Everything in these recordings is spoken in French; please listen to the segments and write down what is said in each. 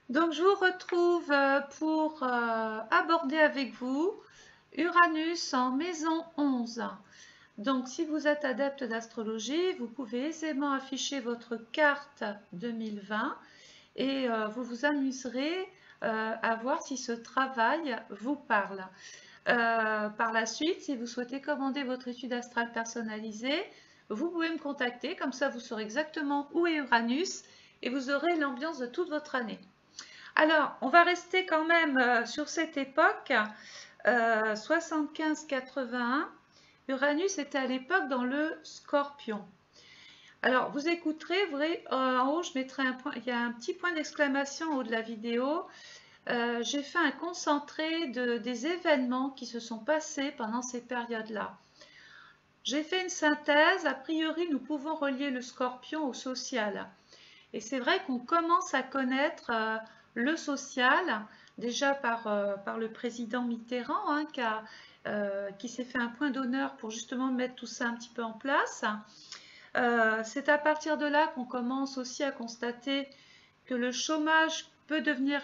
Donc, je vous retrouve pour aborder avec vous Uranus en maison 11. Donc, si vous êtes adepte d'astrologie, vous pouvez aisément afficher votre carte 2020 et vous vous amuserez à voir si ce travail vous parle. Par la suite, si vous souhaitez commander votre étude astrale personnalisée, vous pouvez me contacter, comme ça vous saurez exactement où est Uranus et vous aurez l'ambiance de toute votre année. Alors, on va rester quand même sur cette époque, 75-81. Uranus était à l'époque dans le Scorpion. Alors, vous écouterez, vous verrez, en haut, je mettrai un point, il y a un petit point d'exclamation en haut de la vidéo. J'ai fait un concentré des événements qui se sont passés pendant ces périodes-là. J'ai fait une synthèse, a priori, nous pouvons relier le Scorpion au social. Et c'est vrai qu'on commence à connaître le social, déjà par le président Mitterrand, hein, qui s'est fait un point d'honneur pour justement mettre tout ça un petit peu en place. C'est à partir de là qu'on commence aussi à constater que le chômage peut devenir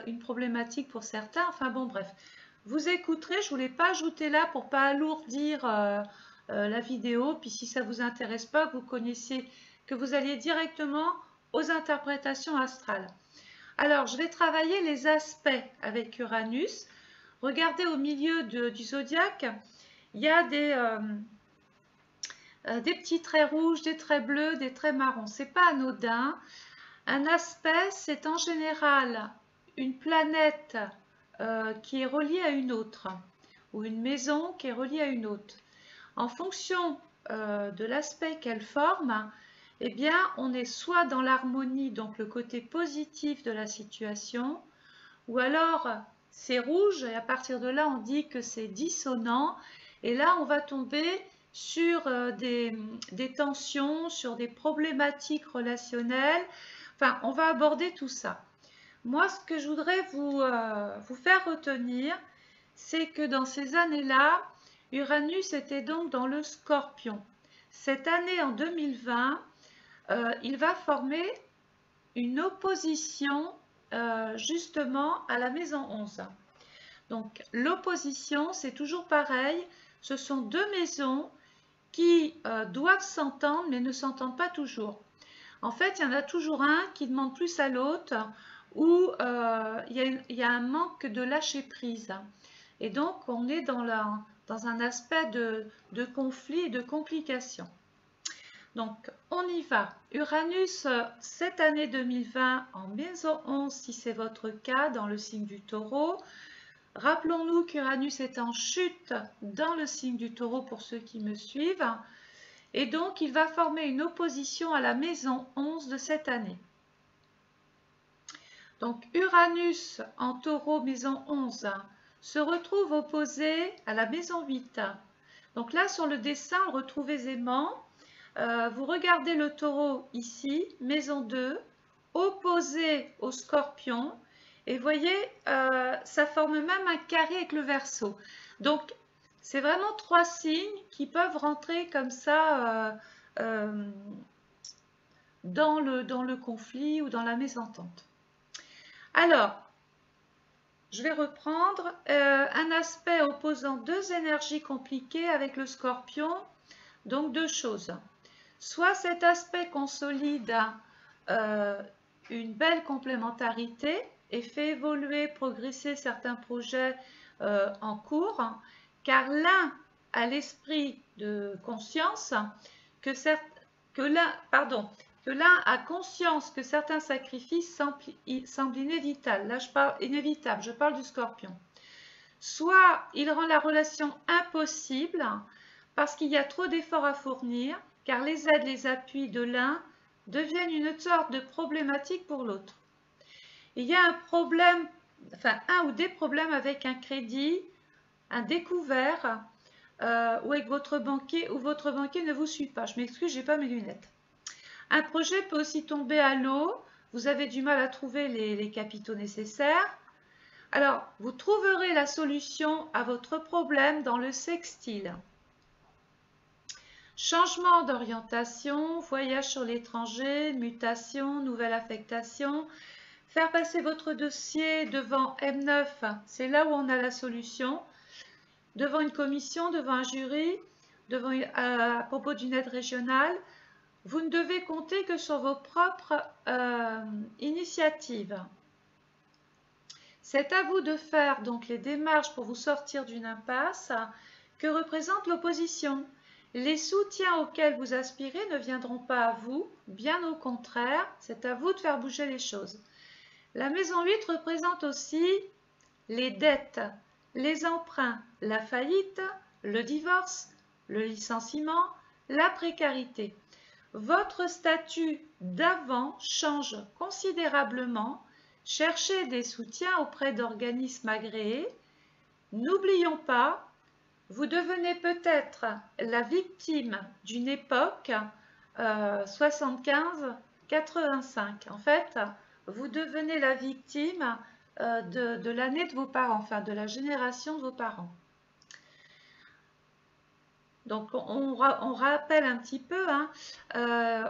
une problématique pour certains. Enfin bon, bref. Vous écouterez, je ne vous l'ai pas ajouté là pour ne pas alourdir la vidéo. Puis si ça ne vous intéresse pas, vous connaissez, que vous alliez directement aux interprétations astrales. Alors, je vais travailler les aspects avec Uranus. Regardez au milieu du zodiaque, il y a des petits traits rouges, des traits bleus, des traits marrons. C'est pas anodin. Un aspect, c'est en général une planète qui est reliée à une autre, ou une maison qui est reliée à une autre. En fonction de l'aspect qu'elle forme, eh bien, on est soit dans l'harmonie, donc le côté positif de la situation, ou alors c'est rouge, et à partir de là, on dit que c'est dissonant, et là, on va tomber sur des tensions, sur des problématiques relationnelles. Enfin, on va aborder tout ça. Moi, ce que je voudrais vous faire retenir, c'est que dans ces années-là, Uranus était donc dans le Scorpion. Cette année, en 2020, il va former une opposition justement à la maison 11. Donc, l'opposition, c'est toujours pareil. Ce sont deux maisons qui doivent s'entendre, mais ne s'entendent pas toujours. En fait, il y en a toujours un qui demande plus à l'autre, où il y a un manque de lâcher prise. Et donc, on est dans un aspect de conflit et de complication. Donc, on y va. Uranus, cette année 2020, en maison 11, si c'est votre cas, dans le signe du taureau. Rappelons-nous qu'Uranus est en chute dans le signe du taureau pour ceux qui me suivent. Et donc, il va former une opposition à la maison 11 de cette année. Donc, Uranus en taureau, maison 11, se retrouve opposé à la maison 8. Donc là, sur le dessin, on le retrouve aisément. Vous regardez le taureau ici, maison 2, opposé au scorpion. Et voyez, ça forme même un carré avec le Verseau. Donc, c'est vraiment trois signes qui peuvent rentrer comme ça dans le conflit ou dans la mésentente. Alors, je vais reprendre un aspect opposant deux énergies compliquées avec le scorpion. Donc, deux choses. Soit cet aspect consolide une belle complémentarité et fait évoluer, progresser certains projets en cours, car l'un a l'esprit de conscience que l'un a conscience que certains sacrifices semblent inévitables. Là, je parle du scorpion. Soit il rend la relation impossible parce qu'il y a trop d'efforts à fournir, car les aides, les appuis de l'un deviennent une sorte de problématique pour l'autre. Il y a un problème, enfin un ou des problèmes avec un crédit, un découvert, ou avec votre banquier, ou votre banquier ne vous suit pas. Je m'excuse, je n'ai pas mes lunettes. Un projet peut aussi tomber à l'eau. Vous avez du mal à trouver les capitaux nécessaires. Alors, vous trouverez la solution à votre problème dans le sextile. Changement d'orientation, voyage sur l'étranger, mutation, nouvelle affectation. Faire passer votre dossier devant M9, c'est là où on a la solution. Devant une commission, devant un jury, à propos d'une aide régionale, vous ne devez compter que sur vos propres initiatives. C'est à vous de faire donc les démarches pour vous sortir d'une impasse que représente l'opposition. Les soutiens auxquels vous aspirez ne viendront pas à vous, bien au contraire, c'est à vous de faire bouger les choses. La maison 8 représente aussi les dettes, les emprunts, la faillite, le divorce, le licenciement, la précarité. Votre statut d'avant change considérablement. Cherchez des soutiens auprès d'organismes agréés. N'oublions pas, vous devenez peut-être la victime d'une époque 75-85. En fait, vous devenez la victime de l'année de vos parents, enfin de la génération de vos parents. Donc on rappelle un petit peu, hein,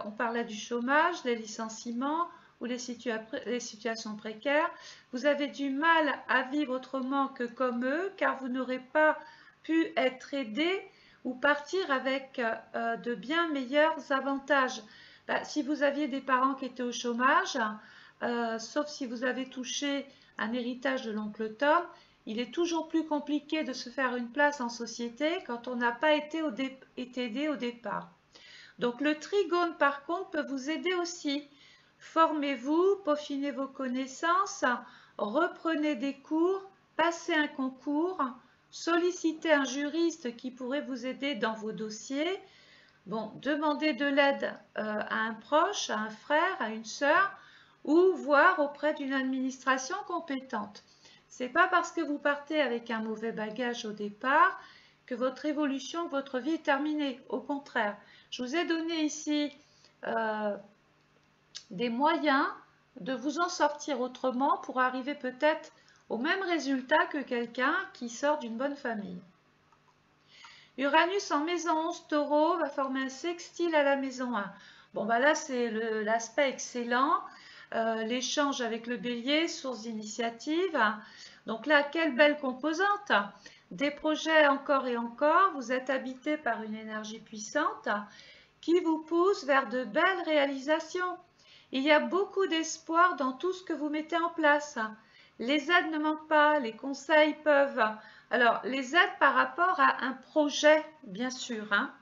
on parlait du chômage, des licenciements ou les situations précaires. Vous avez du mal à vivre autrement que comme eux, car vous n'aurez pas pu être aidé ou partir avec de bien meilleurs avantages. Si vous aviez des parents qui étaient au chômage, sauf si vous avez touché un héritage de l'oncle Tom, il est toujours plus compliqué de se faire une place en société quand on n'a pas été aidé au départ. Donc le trigone par contre peut vous aider aussi. Formez-vous, peaufinez vos connaissances, reprenez des cours, passez un concours, sollicitez un juriste qui pourrait vous aider dans vos dossiers. Bon, demandez de l'aide à un proche, à un frère, à une sœur, ou voir auprès d'une administration compétente. C'est pas parce que vous partez avec un mauvais bagage au départ que votre évolution, que votre vie est terminée. Au contraire, je vous ai donné ici des moyens de vous en sortir autrement pour arriver peut-être au même résultat que quelqu'un qui sort d'une bonne famille. Uranus en maison 11 Taureau va former un sextile à la maison 1. Bon, là, c'est l'aspect excellent. L'échange avec le bélier, source d'initiative. Donc là, quelle belle composante! Des projets encore et encore, vous êtes habité par une énergie puissante qui vous pousse vers de belles réalisations. Il y a beaucoup d'espoir dans tout ce que vous mettez en place. Les aides ne manquent pas, les conseils peuvent. Alors, les aides par rapport à un projet, bien sûr, hein.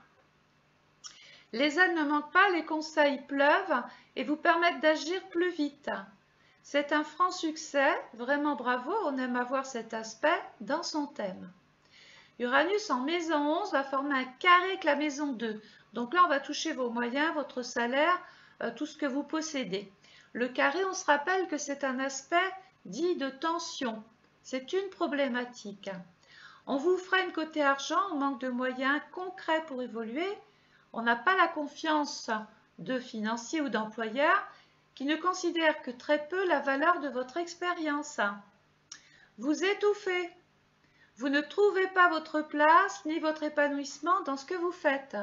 Les aides ne manquent pas, les conseils pleuvent et vous permettent d'agir plus vite. C'est un franc succès, vraiment bravo, on aime avoir cet aspect dans son thème. Uranus en maison 11 va former un carré avec la maison 2. Donc là, on va toucher vos moyens, votre salaire, tout ce que vous possédez. Le carré, on se rappelle que c'est un aspect dit de tension. C'est une problématique. On vous freine côté argent, on manque de moyens concrets pour évoluer. On n'a pas la confiance de financiers ou d'employeurs qui ne considèrent que très peu la valeur de votre expérience. Vous étouffez. Vous ne trouvez pas votre place ni votre épanouissement dans ce que vous faites.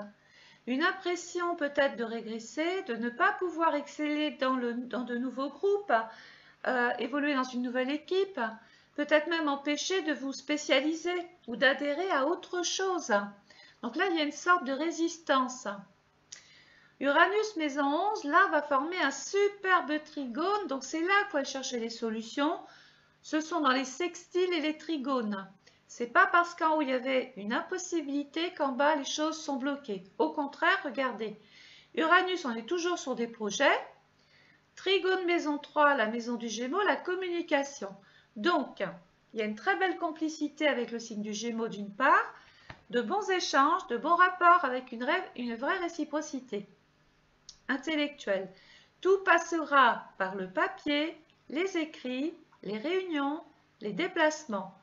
Une impression peut-être de régresser, de ne pas pouvoir exceller dans de nouveaux groupes, évoluer dans une nouvelle équipe, peut-être même empêcher de vous spécialiser ou d'adhérer à autre chose. Donc là, il y a une sorte de résistance. Uranus, maison 11, là, va former un superbe trigone. Donc c'est là qu'il faut aller chercher les solutions. Ce sont dans les sextiles et les trigones. C'est pas parce qu'en haut, il y avait une impossibilité qu'en bas, les choses sont bloquées. Au contraire, regardez. Uranus, on est toujours sur des projets. Trigone maison 3, la maison du Gémeaux, la communication. Donc, il y a une très belle complicité avec le signe du Gémeaux d'une part, de bons échanges, de bons rapports avec une vraie réciprocité intellectuelle. Tout passera par le papier, les écrits, les réunions, les déplacements.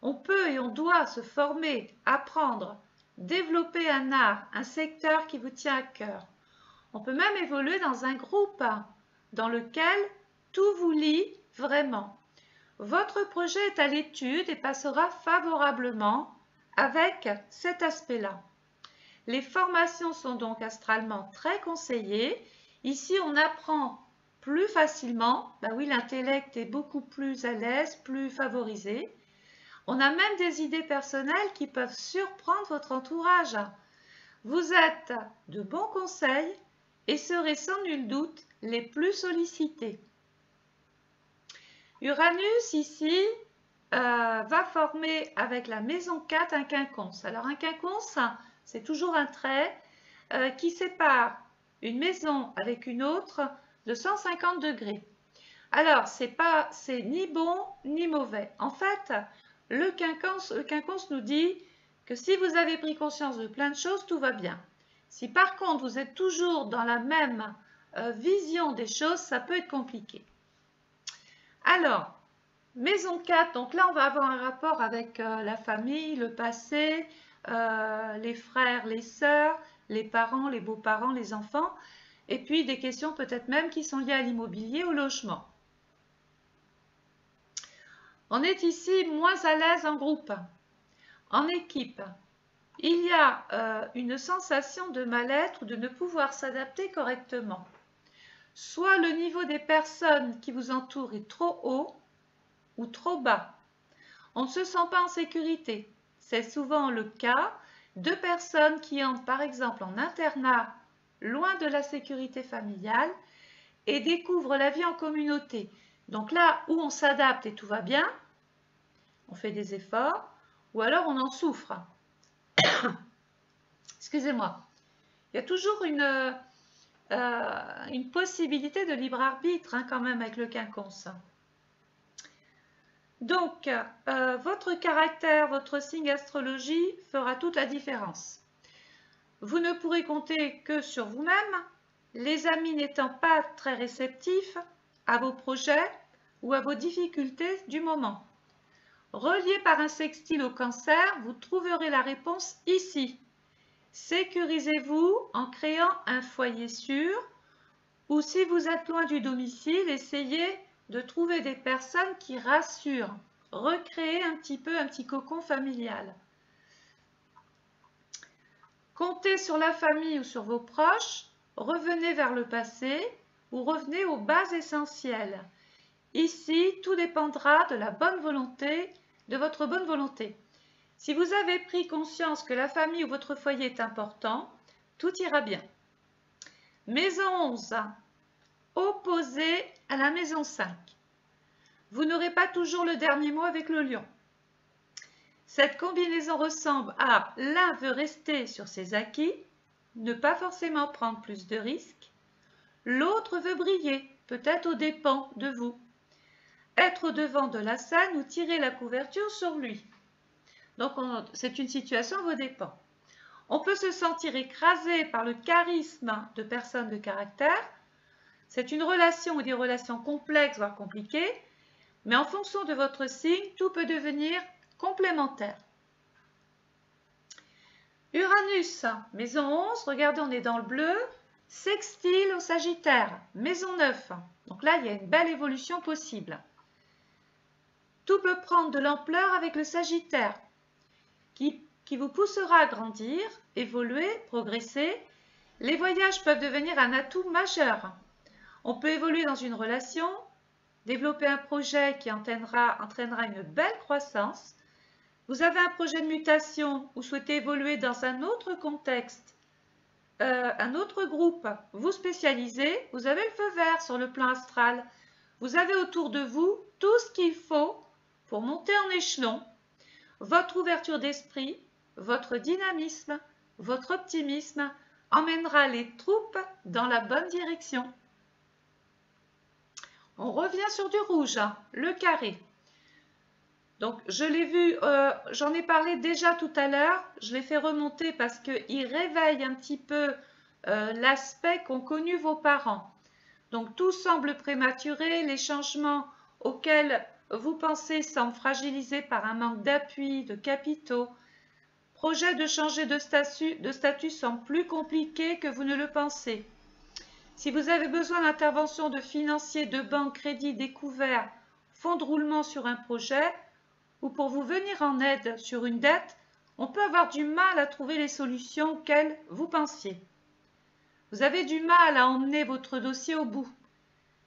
On peut et on doit se former, apprendre, développer un art, un secteur qui vous tient à cœur. On peut même évoluer dans un groupe dans lequel tout vous lie vraiment. Votre projet est à l'étude et passera favorablement avec cet aspect-là. Les formations sont donc astralement très conseillées. Ici, on apprend plus facilement. Ben oui, l'intellect est beaucoup plus à l'aise, plus favorisé. On a même des idées personnelles qui peuvent surprendre votre entourage. Vous êtes de bons conseils et serez sans nul doute les plus sollicités. Uranus ici va former avec la maison 4 un quinconce. Alors un quinconce, c'est toujours un trait qui sépare une maison avec une autre de 150 degrés. Alors, c'est ni bon ni mauvais. En fait, le quinconce nous dit que si vous avez pris conscience de plein de choses, tout va bien. Si par contre, vous êtes toujours dans la même vision des choses, ça peut être compliqué. Alors, maison 4, donc là, on va avoir un rapport avec la famille, le passé, les frères, les sœurs, les parents, les beaux-parents, les enfants, et puis des questions peut-être même qui sont liées à l'immobilier, au logement. On est ici moins à l'aise en groupe, en équipe. Il y a une sensation de mal-être ou de ne pouvoir s'adapter correctement. Soit le niveau des personnes qui vous entourent est trop haut ou trop bas. On ne se sent pas en sécurité. C'est souvent le cas de personnes qui entrent par exemple en internat, loin de la sécurité familiale, et découvrent la vie en communauté. Donc là où on s'adapte et tout va bien, on fait des efforts, ou alors on en souffre. Excusez-moi. Il y a toujours une possibilité de libre arbitre quand même avec le quinconce. Donc, votre caractère, votre signe astrologie fera toute la différence. Vous ne pourrez compter que sur vous-même, les amis n'étant pas très réceptifs à vos projets ou à vos difficultés du moment. Relié par un sextile au cancer, vous trouverez la réponse ici. Sécurisez-vous en créant un foyer sûr ou si vous êtes loin du domicile, essayez de trouver des personnes qui rassurent. Recréer un petit cocon familial. Comptez sur la famille ou sur vos proches, revenez vers le passé ou revenez aux bases essentielles. Ici, tout dépendra de la bonne volonté, de votre bonne volonté. Si vous avez pris conscience que la famille ou votre foyer est important, tout ira bien. Maison 11, opposé à la maison 5. Vous n'aurez pas toujours le dernier mot avec le lion. Cette combinaison ressemble à l'un veut rester sur ses acquis, ne pas forcément prendre plus de risques. L'autre veut briller, peut-être aux dépens de vous. Être au devant de la scène ou tirer la couverture sur lui. Donc c'est une situation à vos dépens. On peut se sentir écrasé par le charisme de personnes de caractère. C'est une relation ou des relations complexes, voire compliquées, mais en fonction de votre signe, tout peut devenir complémentaire. Uranus, maison 11, regardez, on est dans le bleu, sextile au Sagittaire, maison 9. Donc là, il y a une belle évolution possible. Tout peut prendre de l'ampleur avec le Sagittaire, qui vous poussera à grandir, évoluer, progresser. Les voyages peuvent devenir un atout majeur. On peut évoluer dans une relation, développer un projet qui entraînera une belle croissance. Vous avez un projet de mutation ou souhaitez évoluer dans un autre contexte, un autre groupe, vous spécialisez, vous avez le feu vert sur le plan astral. Vous avez autour de vous tout ce qu'il faut pour monter en échelon. Votre ouverture d'esprit, votre dynamisme, votre optimisme emmènera les troupes dans la bonne direction. On revient sur du rouge, le carré. Donc, je l'ai vu, j'en ai parlé déjà tout à l'heure, je l'ai fait remonter parce qu'il réveille un petit peu l'aspect qu'ont connu vos parents. Donc, tout semble prématuré, les changements auxquels vous pensez semblent fragilisés par un manque d'appui, de capitaux. Projet de changer de statut semble plus compliqué que vous ne le pensez. Si vous avez besoin d'intervention de financiers, de banque, crédit découvert, fonds de roulement sur un projet, ou pour vous venir en aide sur une dette, on peut avoir du mal à trouver les solutions auxquelles vous pensiez. Vous avez du mal à emmener votre dossier au bout.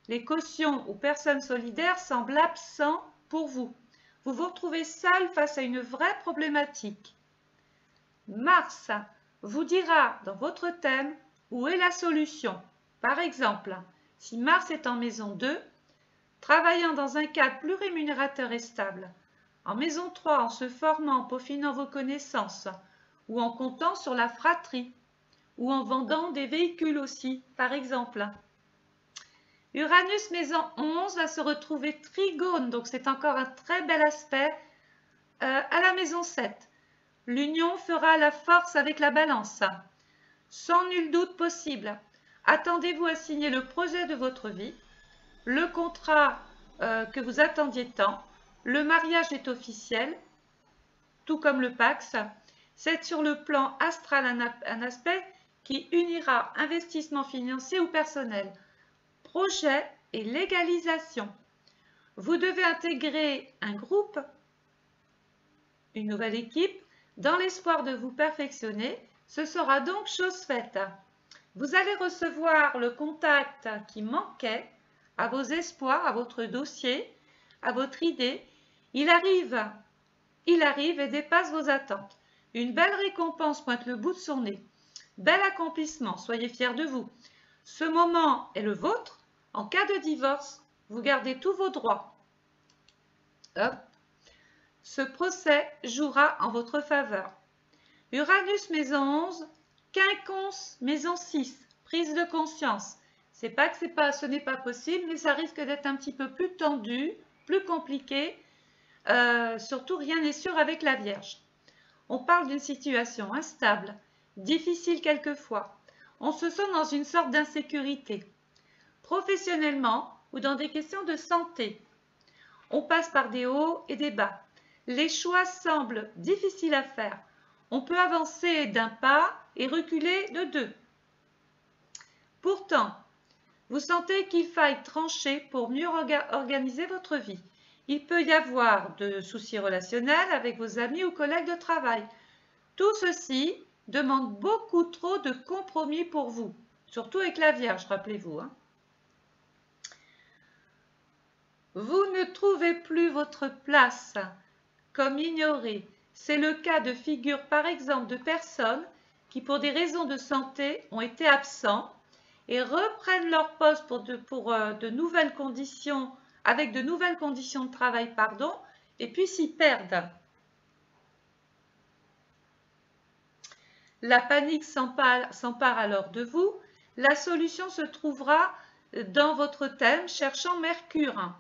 les quotients ou personnes solidaires semblent absents pour vous. Vous vous retrouvez seul face à une vraie problématique. Mars vous dira dans votre thème où est la solution. Par exemple, si Mars est en maison 2, travaillant dans un cadre plus rémunérateur et stable. En maison 3, en se formant, en peaufinant vos connaissances, ou en comptant sur la fratrie, ou en vendant des véhicules aussi, par exemple. Uranus maison 11 va se retrouver trigone, donc c'est encore un très bel aspect à la maison 7. L'union fera la force avec la balance. Sans nul doute possible, attendez-vous à signer le projet de votre vie, le contrat que vous attendiez tant, le mariage est officiel, tout comme le Pax. C'est sur le plan astral un aspect qui unira investissement financier ou personnel, projet et légalisation. Vous devez intégrer un groupe, une nouvelle équipe, dans l'espoir de vous perfectionner. Ce sera donc chose faite. Vous allez recevoir le contact qui manquait à vos espoirs, à votre dossier, à votre idée. Il arrive et dépasse vos attentes. Une belle récompense pointe le bout de son nez. Bel accomplissement, soyez fiers de vous. Ce moment est le vôtre. En cas de divorce, vous gardez tous vos droits. Hop. Ce procès jouera en votre faveur. Uranus maison 11, Quinconce maison 6, prise de conscience. C'est pas que ce n'est pas possible, mais ça risque d'être un petit peu plus tendu, plus compliqué. Surtout, rien n'est sûr avec la Vierge. On parle d'une situation instable, difficile quelquefois. On se sent dans une sorte d'insécurité. Professionnellement ou dans des questions de santé. On passe par des hauts et des bas. Les choix semblent difficiles à faire. On peut avancer d'un pas et reculer de 2. Pourtant, vous sentez qu'il faille trancher pour mieux organiser votre vie. Il peut y avoir de soucis relationnels avec vos amis ou collègues de travail. Tout ceci demande beaucoup trop de compromis pour vous, surtout avec la Vierge, rappelez-vous. Vous ne trouvez plus votre place, comme ignoré. C'est le cas de figures, par exemple, de personnes qui, pour des raisons de santé, ont été absents et reprennent leur poste de nouvelles conditions, avec de nouvelles conditions de travail, et puis s'y perdent. La panique s'empare alors de vous. La solution se trouvera dans votre thème, cherchant Mercure.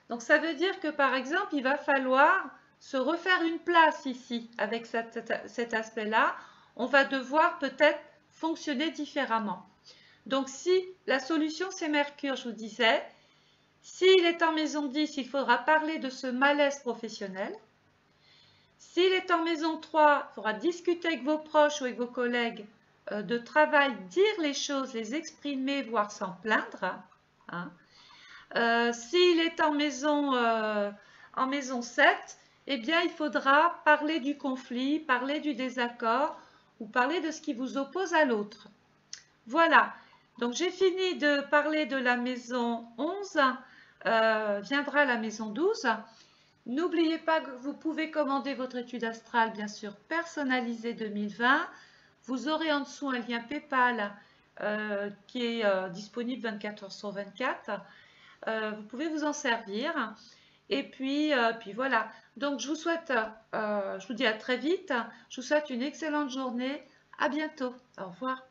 Donc ça veut dire que par exemple, il va falloir se refaire une place ici avec cet aspect-là. On va devoir peut-être fonctionner différemment. Donc si la solution c'est Mercure, je vous disais, s'il est en maison 10, il faudra parler de ce malaise professionnel. S'il est en maison 3, il faudra discuter avec vos proches ou avec vos collègues de travail, dire les choses, les exprimer, voire s'en plaindre. S'il est en maison 7, eh bien, il faudra parler du conflit, parler du désaccord ou parler de ce qui vous oppose à l'autre. Voilà, donc j'ai fini de parler de la maison 11, viendra la maison 12. N'oubliez pas que vous pouvez commander votre étude astrale, bien sûr, personnalisée 2020. Vous aurez en dessous un lien PayPal qui est disponible 24 heures sur 24. Vous pouvez vous en servir. Et puis voilà. Donc, je vous dis à très vite. Je vous souhaite une excellente journée. À bientôt. Au revoir.